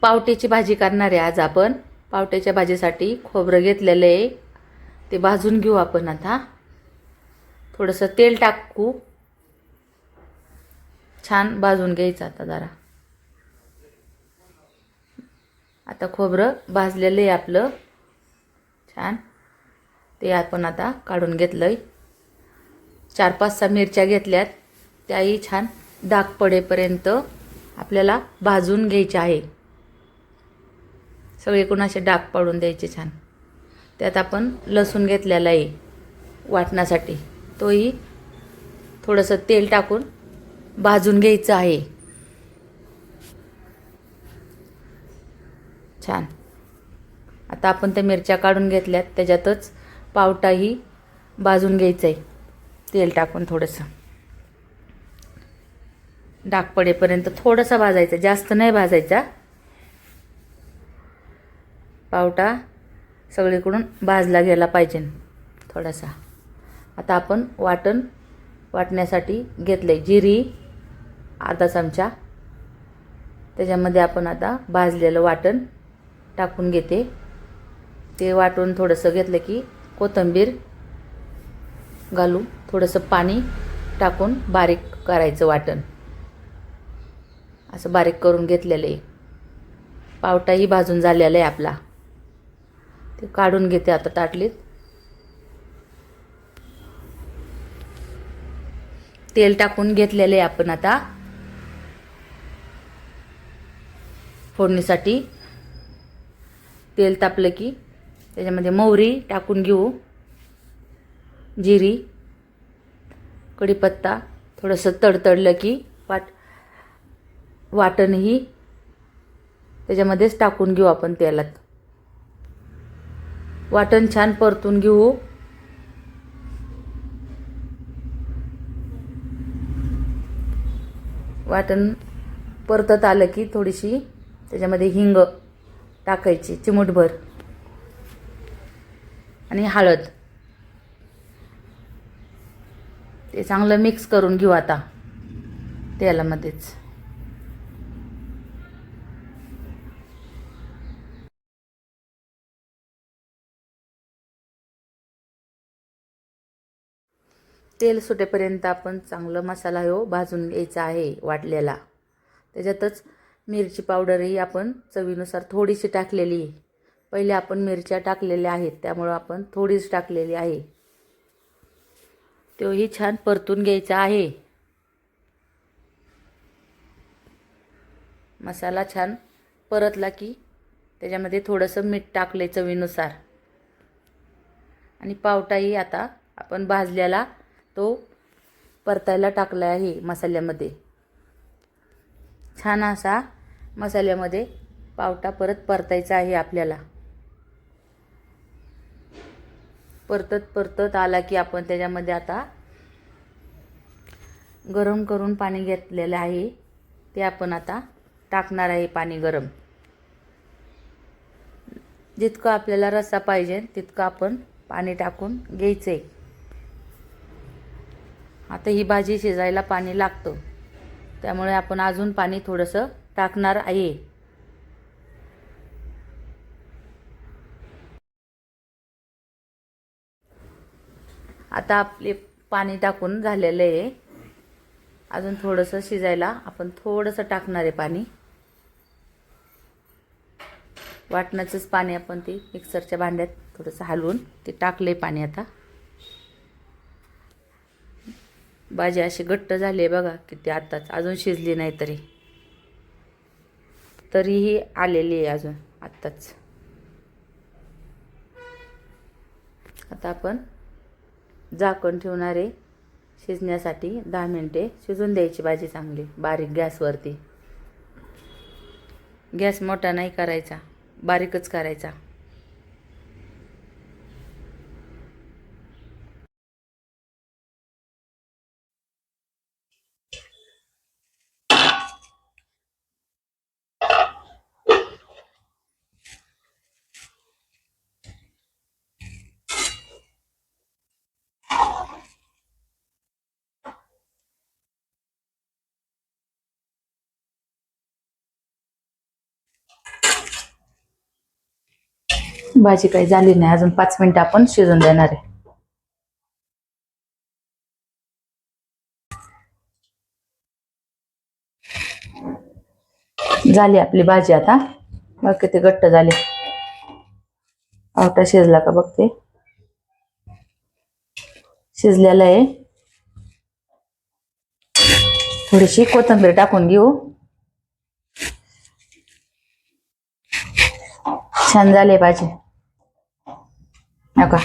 पावट्याची भाजी करणार आहे आज आपण. पावट्याच्या भाजीसाठी खोबरं घेतलेलं आहे, ते भाजून घेऊ आपण. आता थोडंसं तेल टाकू, छान भाजून घ्यायचं आता जरा. आता खोबरं भाजलेलं आहे आपलं छान, ते आपण आता काढून घेतलंय. 4-5-6 मिरच्या घेतल्यात, त्याही छान डाग पडेपर्यंत आपल्याला भाजून घ्यायचे आहे. सगळीकडून असे डाग पाडून द्यायचे छान. त्यात आपण लसूण घेतलेला आहे वाटण्यासाठी, तोही थोडंसं तेल टाकून भाजून घ्यायचं आहे छान. आता आपण त्या मिरच्या काढून घेतल्यात, त्याच्यातच पावटाही भाजून घ्यायचं आहे तेल टाकून. थोडंसं डाग पडेपर्यंत थोडंसं भाजायचं, जास्त नाही भाजायचा. पावटा सगळीकडून भाजला गेला पाहिजे थोडासा. आता आपण वाटण्यासाठी घेतले जिरी अर्धा चमचा, त्याच्यामध्ये आपण आता भाजलेलं वाटण टाकून घेते. ते वाटून थोडंसं घेतलं की कोथिंबीर घालून थोडंसं पाणी टाकून बारीक करायचं वाटण. असं बारीक करून घेतलेलं आहे. पावटाही भाजून झालेला आहे आपला, ते काढून घेते आता ताटलीत. तेल टाकून घेतलेले आपण आता फोडणीसाठी. तेल तापलं की त्याच्यामध्ये मोहरी टाकून घेऊ, जिरी, कढीपत्ता. थोडंसं तडतडलं की वाटणही त्याच्यामध्येच टाकून घेऊ आपण तेलात. वाटण छान परतून घेऊ. वाटण परतत आलं की थोडीशी त्याच्यामध्ये हिंग टाकायची चिमूटभर, आणि हळद. ते चांगलं मिक्स करून घेऊ आता तेलामध्येच. तेल सुटेपर्यंत आपण चांगलं मसाला भाजून घ्यायचा आहे वाटलेला. त्याच्यातच मिरची पावडरही आपण चवीनुसार थोडीशी टाकलेली आहे. पहिले आपण मिरच्या टाकलेल्या आहेत, त्यामुळं आपण थोडीच टाकलेली आहे. तोही छान परतून घ्यायचा आहे. मसाला छान परतला की त्याच्यामध्ये थोडंसं मीठ टाकले चवीनुसार. आणि पावटाही आता आपण भाजलेला तो परतायला टाकला आहे मसाल्यामध्ये. छान असा मसाल्यामध्ये पावटा परत परतायचा आहे आपल्याला. परतत आला की आपण त्याच्यामध्ये आता गरम करून पाणी घेतलेलं आहे, ते आपण आता टाकणार आहे. पाणी गरम, जितकं आपल्याला रस्सा पाहिजे तितकं आपण पाणी टाकून घ्यायचे. आता ही भाजी शिजायला पाणी लागतं, त्यामुळे आपण अजून पाणी थोडंसं टाकणार आहे. आता आपले पाणी टाकून झालेलं आहे. अजून थोडंसं शिजायला आपण थोडंसं टाकणार आहे पाणी. वाटणाचंच पाणी आपण ते मिक्सरच्या भांड्यात थोडंसं हलवून ते टाकले पाणी. आता भाजी अशी घट्ट झाली आहे बघा किती, आताच अजून शिजली नाही तरीही आलेली आहे अजून आत्ताच. आता आपण झाकण ठेवणार आहे शिजण्यासाठी. 10 मिनिटे शिजून द्यायची भाजी चांगली बारीक गॅसवरती. गॅस मोठा नाही करायचा, बारीकच करायचा. भाजी काही झाली नाही अजून, 5 मिनिटं आपण शिजून देणार आहे. झाली आपली भाजी आता. बघ किती घट्ट झाली. पावटा शिजला का बघते. शिजलेला आहे. थोडीशी कोथिंबीर टाकून घेऊ. छान झाली भाजी. नका